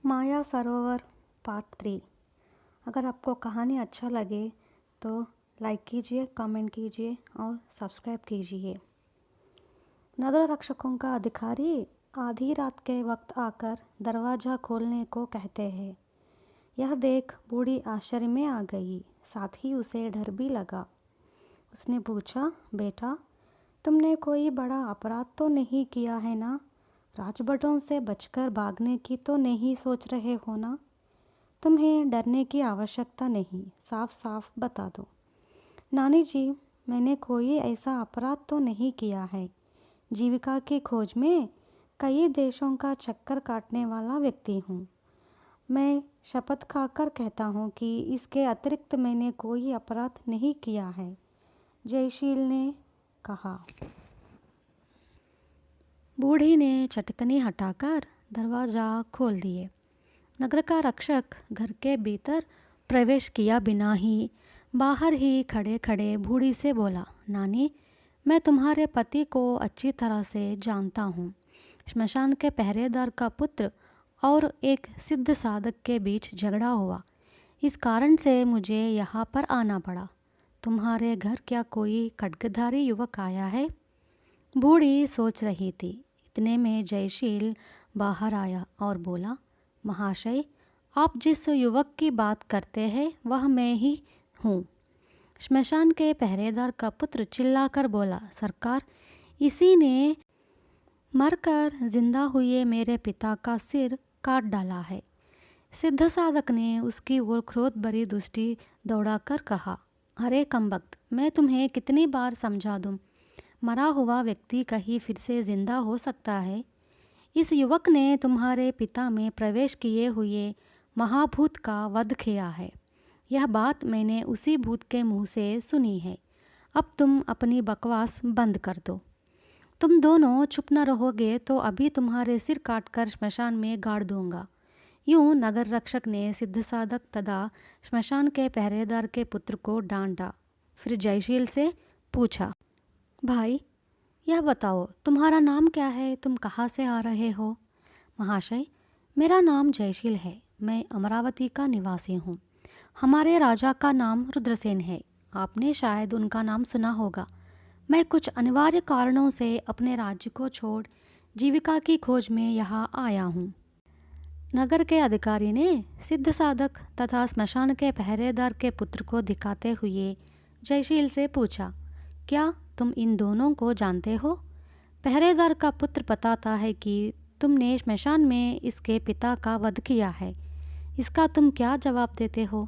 माया सरोवर part 3। अगर आपको कहानी अच्छा लगे तो लाइक कीजिए, कमेंट कीजिए और सब्सक्राइब कीजिए। नगर रक्षकों का अधिकारी आधी रात के वक्त आकर दरवाज़ा खोलने को कहते हैं। यह देख बूढ़ी आश्चर्य में आ गई, साथ ही उसे डर भी लगा। उसने पूछा, बेटा, तुमने कोई बड़ा अपराध तो नहीं किया है ना? राजभटों से बचकर भागने की तो नहीं सोच रहे हो ना? तुम्हें डरने की आवश्यकता नहीं, साफ साफ बता दो। नानी जी, मैंने कोई ऐसा अपराध तो नहीं किया है। जीविका की खोज में कई देशों का चक्कर काटने वाला व्यक्ति हूँ। मैं शपथ खाकर कहता हूँ कि इसके अतिरिक्त मैंने कोई अपराध नहीं किया है, जयशील ने कहा। बूढ़ी ने चटकनी हटाकर दरवाज़ा खोल दिए। नगर का रक्षक घर के भीतर प्रवेश किया बिना ही बाहर ही खड़े खड़े बूढ़ी से बोला, नानी, मैं तुम्हारे पति को अच्छी तरह से जानता हूँ। श्मशान के पहरेदार का पुत्र और एक सिद्ध साधक के बीच झगड़ा हुआ। इस कारण से मुझे यहाँ पर आना पड़ा। तुम्हारे घर क्या कोई खड्गधारी युवक आया है? बूढ़ी सोच रही थी। इतने में जयशील बाहर आया और बोला, महाशय, आप जिस युवक की बात करते हैं वह मैं ही हूँ। श्मशान के पहरेदार का पुत्र चिल्लाकर बोला, सरकार, इसी ने मरकर जिंदा हुए मेरे पिता का सिर काट डाला है। सिद्ध साधक ने उसकी ओर क्रोध भरी दृष्टि दौड़ाकर कहा, अरे कमबख्त, मैं तुम्हें कितनी बार समझा दूँ, मरा हुआ व्यक्ति कहीं फिर से जिंदा हो सकता है। इस युवक ने तुम्हारे पिता में प्रवेश किए हुए महाभूत का वध किया है। यह बात मैंने उसी भूत के मुंह से सुनी है। अब तुम अपनी बकवास बंद कर दो। तुम दोनों चुप न रहोगे तो अभी तुम्हारे सिर काटकर श्मशान में गाड़ दूंगा। यूं नगर रक्षक ने सिद्ध साधक तथा श्मशान के पहरेदार के पुत्र को डांटा। फिर जयशील से पूछा, भाई, यह बताओ, तुम्हारा नाम क्या है? तुम कहाँ से आ रहे हो? महाशय, मेरा नाम जयशील है। मैं अमरावती का निवासी हूँ। हमारे राजा का नाम रुद्रसेन है। आपने शायद उनका नाम सुना होगा। मैं कुछ अनिवार्य कारणों से अपने राज्य को छोड़ जीविका की खोज में यहाँ आया हूँ। नगर के अधिकारी ने सिद्ध साधक तथा श्मशान के पहरेदार के पुत्र को दिखाते हुए जयशील से पूछा, क्या तुम इन दोनों को जानते हो? पहरेदार का पुत्र बताता है कि तुमने श्मशान में इसके पिता का वध किया है। इसका तुम क्या जवाब देते हो?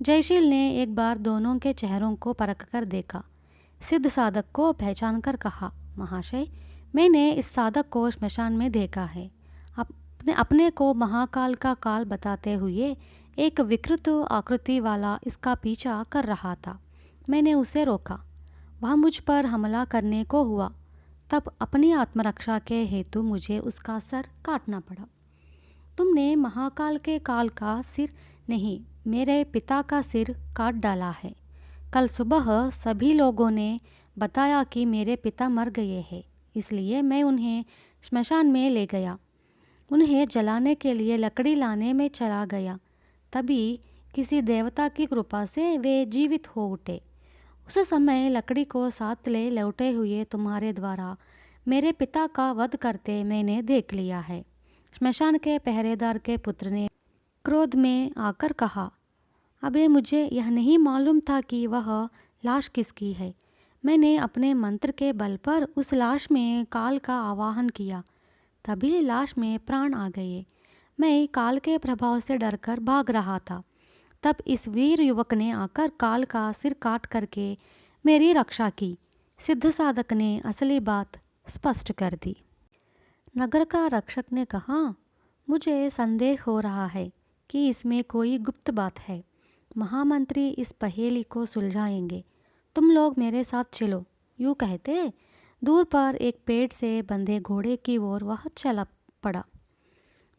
जयशील ने एक बार दोनों के चेहरों को परख कर देखा। सिद्ध साधक को पहचान कर कहा, महाशय, मैंने इस साधक को श्मशान में देखा है। अपने को महाकाल का काल बताते हुए एक विकृत आकृति वाला इसका पीछा कर रहा था। मैंने उसे रोका। वह मुझ पर हमला करने को हुआ। तब अपनी आत्मरक्षा के हेतु मुझे उसका सर काटना पड़ा। तुमने महाकाल के काल का सिर नहीं, मेरे पिता का सिर काट डाला है। कल सुबह सभी लोगों ने बताया कि मेरे पिता मर गए हैं, इसलिए मैं उन्हें श्मशान में ले गया। उन्हें जलाने के लिए लकड़ी लाने में चला गया। तभी किसी देवता की कृपा से वे जीवित हो उठे। उस समय लकड़ी को साथ ले लौटे हुए तुम्हारे द्वारा मेरे पिता का वध करते मैंने देख लिया है। श्मशान के पहरेदार के पुत्र ने क्रोध में आकर कहा, अबे मुझे यह नहीं मालूम था कि वह लाश किसकी है। मैंने अपने मंत्र के बल पर उस लाश में काल का आवाहन किया, तभी लाश में प्राण आ गए। मैं काल के प्रभाव से डरकर भाग रहा था। तब इस वीर युवक ने आकर काल का सिर काट करके मेरी रक्षा की। सिद्ध साधक ने असली बात स्पष्ट कर दी। नगर का रक्षक ने कहा, मुझे संदेह हो रहा है कि इसमें कोई गुप्त बात है। महामंत्री इस पहेली को सुलझाएंगे। तुम लोग मेरे साथ चलो। यूँ कहते दूर पर एक पेड़ से बंधे घोड़े की ओर वह चला पड़ा।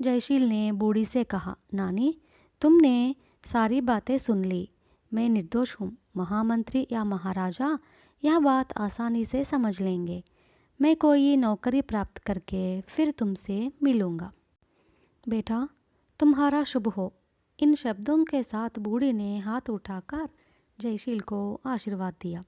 जयशील ने बूढ़ी से कहा, नानी, तुमने सारी बातें सुन ली। मैं निर्दोष हूँ। महामंत्री या महाराजा यह बात आसानी से समझ लेंगे। मैं कोई नौकरी प्राप्त करके फिर तुमसे मिलूँगा। बेटा, तुम्हारा शुभ हो। इन शब्दों के साथ बूढ़ी ने हाथ उठाकर जयशील को आशीर्वाद दिया।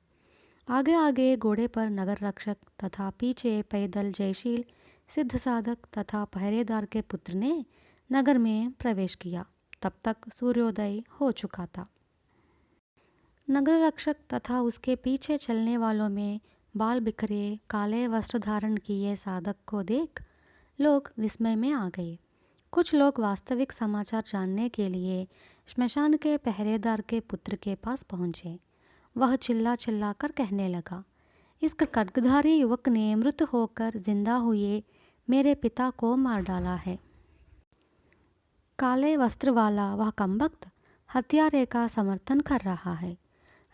आगे आगे घोड़े पर नगर रक्षक तथा पीछे पैदल जयशील, सिद्ध साधक तथा पहरेदार के पुत्र ने नगर में प्रवेश किया। तब तक सूर्योदय हो चुका था। नगर रक्षक तथा उसके पीछे चलने वालों में बाल बिखरे काले वस्त्र धारण किए साधक को देख लोग विस्मय में आ गए। कुछ लोग वास्तविक समाचार जानने के लिए श्मशान के पहरेदार के पुत्र के पास पहुंचे। वह चिल्ला चिल्ला कर कहने लगा, इस खड्गधारी युवक ने मृत होकर जिंदा हुए मेरे पिता को मार डाला है। काले वस्त्र वाला वह कमबख्त हत्यारे का समर्थन कर रहा है।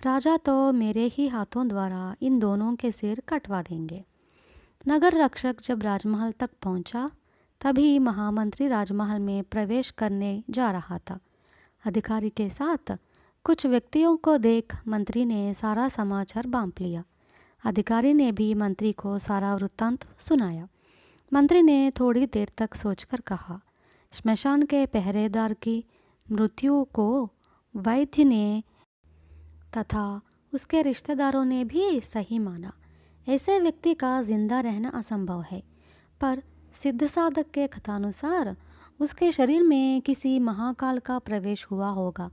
राजा तो मेरे ही हाथों द्वारा इन दोनों के सिर कटवा देंगे। नगर रक्षक जब राजमहल तक पहुंचा, तभी महामंत्री राजमहल में प्रवेश करने जा रहा था। अधिकारी के साथ कुछ व्यक्तियों को देख मंत्री ने सारा समाचार बांप लिया। अधिकारी ने भी मंत्री को सारा वृत्तांत सुनाया। मंत्री ने थोड़ी देर तक सोचकर कहा, श्मशान के पहरेदार की मृत्यु को वैद्य ने तथा उसके रिश्तेदारों ने भी सही माना। ऐसे व्यक्ति का जिंदा रहना असंभव है, पर सिद्ध साधक के कथानुसार उसके शरीर में किसी महाकाल का प्रवेश हुआ होगा।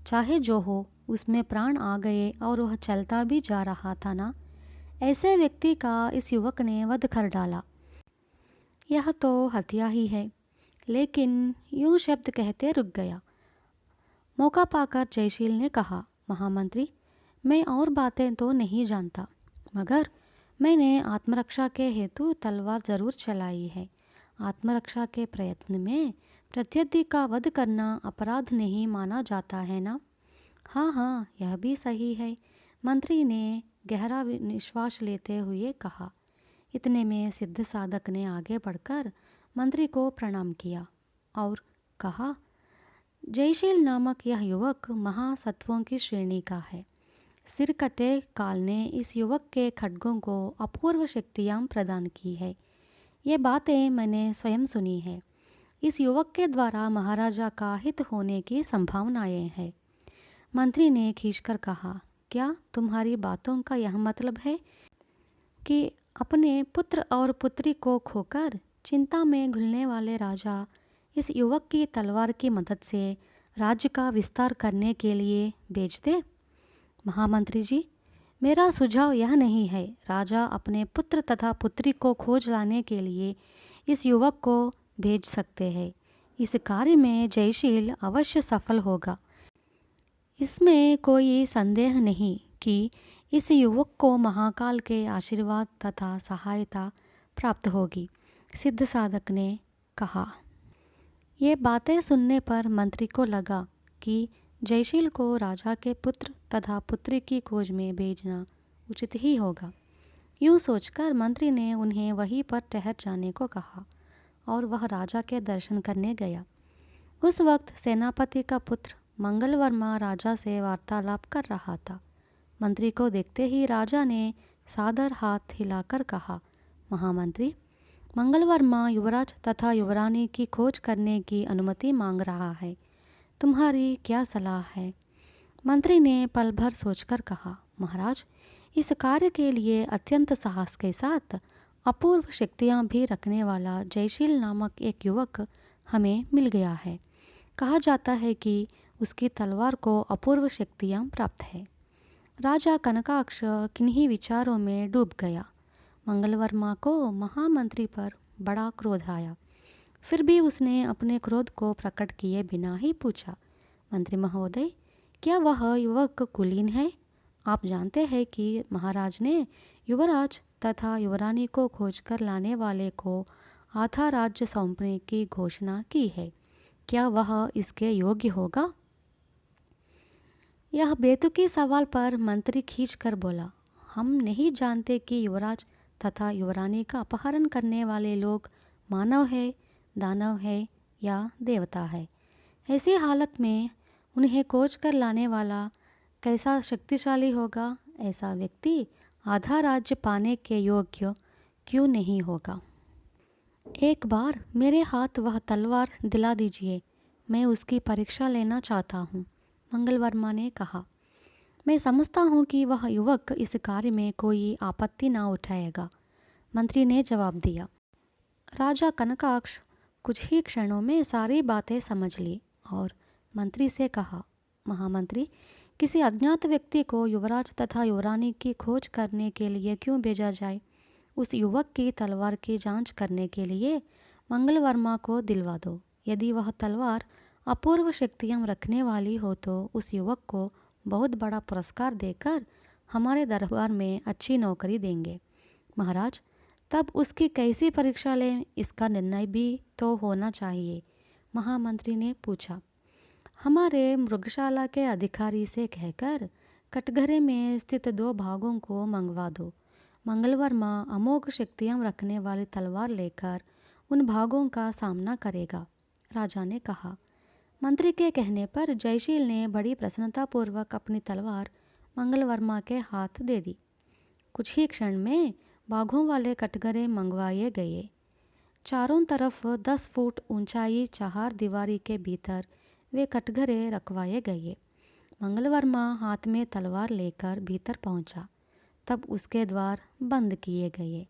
चाहे जो हो, उसमें प्राण आ गए और वह चलता भी जा रहा था ना। ऐसे व्यक्ति का इस युवक ने वध कर डाला। यह तो हत्या ही है। लेकिन यूं शब्द कहते रुक गया। मौका पाकर जयशील ने कहा, महामंत्री, मैं और बातें तो नहीं जानता, मगर मैंने आत्मरक्षा के हेतु तलवार जरूर चलाई है। आत्मरक्षा के प्रयत्न में प्रत्यर्थी का वध करना अपराध नहीं माना जाता है ना। हाँ हाँ, यह भी सही है, मंत्री ने गहरा निश्वास लेते हुए कहा। इतने में सिद्ध साधक ने आगे बढ़कर मंत्री को प्रणाम किया और कहा, जयशील नामक यह युवक महासत्वों की श्रेणी का है। सिर कटे काल ने इस युवक के खड्गों को अपूर्व शक्तियाँ प्रदान की है। ये बातें मैंने स्वयं सुनी है। इस युवक के द्वारा महाराजा का हित होने की संभावनाएं हैं। मंत्री ने खींचकर कहा, क्या तुम्हारी बातों का यह मतलब है कि अपने पुत्र और पुत्री को खोकर चिंता में घुलने वाले राजा इस युवक की तलवार की मदद से राज्य का विस्तार करने के लिए भेज दे? महामंत्री जी, मेरा सुझाव यह नहीं है। राजा अपने पुत्र तथा पुत्री को खोज लाने के लिए इस युवक को भेज सकते हैं। इस कार्य में जयशील अवश्य सफल होगा। इसमें कोई संदेह नहीं कि इस युवक को महाकाल के आशीर्वाद तथा सहायता प्राप्त होगी, सिद्ध साधक ने कहा। ये बातें सुनने पर मंत्री को लगा कि जयशील को राजा के पुत्र तथा पुत्री की खोज में भेजना उचित ही होगा। यूँ सोचकर मंत्री ने उन्हें वहीं पर ठहर जाने को कहा और वह राजा के दर्शन करने गया। उस वक्त सेनापति का पुत्र मंगलवर्मा राजा से वार्तालाप कर रहा था। मंत्री को देखते ही राजा ने सादर हाथ हिलाकर कहा, महामंत्री, मंगलवर्मा युवराज तथा युवरानी की खोज करने की अनुमति मांग रहा है। तुम्हारी क्या सलाह है? मंत्री ने पल भर सोचकर कहा, महाराज, इस कार्य के लिए अत्यंत साहस के साथ अपूर्व शक्तियाँ भी रखने वाला जयशील नामक एक युवक हमें मिल गया है। कहा जाता है कि उसकी तलवार को अपूर्व शक्तियाँ प्राप्त है। राजा कनकाक्ष किन्हीं विचारों में डूब गया। मंगलवर्मा को महामंत्री पर बड़ा क्रोध आया। फिर भी उसने अपने क्रोध को प्रकट किए बिना ही पूछा, मंत्री महोदय, क्या वह युवक कुलीन है? आप जानते हैं कि महाराज ने युवराज तथा युवरानी को खोजकर लाने वाले को आधा राज्य सौंपने की घोषणा की है। क्या वह इसके योग्य होगा? यह बेतुकी सवाल पर मंत्री खींचकर बोला, हम नहीं जानते कि युवराज तथा युवरानी का अपहरण करने वाले लोग मानव है, दानव है या देवता है। ऐसी हालत में उन्हें खोज कर लाने वाला कैसा शक्तिशाली होगा? ऐसा व्यक्ति आधा राज्य पाने के योग्य क्यों नहीं होगा? एक बार मेरे हाथ वह तलवार दिला दीजिए, मैं उसकी परीक्षा लेना चाहता हूँ, मंगल वर्मा ने कहा। मैं समझता हूँ कि वह युवक इस कार्य में कोई आपत्ति ना उठाएगा, मंत्री ने जवाब दिया। राजा कनकाक्ष कुछ ही क्षणों में सारी बातें समझ ली और मंत्री से कहा, महामंत्री, किसी अज्ञात व्यक्ति को युवराज तथा युवरानी की खोज करने के लिए क्यों भेजा जाए? उस युवक की तलवार की जांच करने के लिए मंगल वर्मा को दिलवा दो। यदि वह तलवार अपूर्व शक्तियाँ रखने वाली हो तो उस युवक को बहुत बड़ा पुरस्कार देकर हमारे दरबार में अच्छी नौकरी देंगे। महाराज, तब उसकी कैसी परीक्षा लें, इसका निर्णय भी तो होना चाहिए, महामंत्री ने पूछा। हमारे मृगशाला के अधिकारी से कहकर कटघरे में स्थित 2 भागों को मंगवा दो। मंगल वर्मा अमोघ शक्तियाँ रखने वाली तलवार लेकर उन भागों का सामना करेगा, राजा ने कहा। मंत्री के कहने पर जयशील ने बड़ी प्रसन्नतापूर्वक अपनी तलवार मंगल वर्मा के हाथ दे दी। कुछ ही क्षण में बाघों वाले कटघरे मंगवाए गए। चारों तरफ 10 फुट ऊंचाई 4 दीवारी के भीतर वे कटघरे रखवाए गए। मंगल वर्मा हाथ में तलवार लेकर भीतर पहुंचा। तब उसके द्वार बंद किए गए।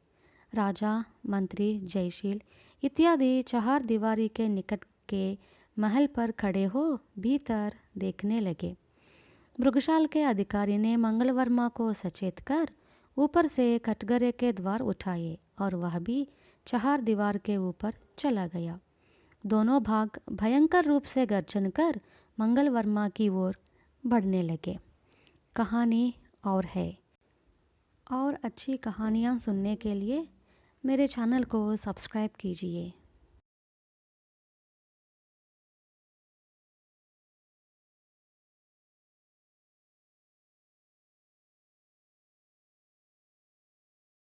राजा, मंत्री, जयशील इत्यादि 4 दीवारी के निकट के महल पर खड़े हो भीतर देखने लगे। मृगशाल के अधिकारी ने मंगल वर्मा को सचेत कर ऊपर से कटघरे के द्वार उठाए और वह भी 4 दीवार के ऊपर चला गया। दोनों भाग भयंकर रूप से गर्जन कर मंगल वर्मा की ओर बढ़ने लगे। कहानी और है। और अच्छी कहानियाँ सुनने के लिए मेरे चैनल को सब्सक्राइब कीजिए।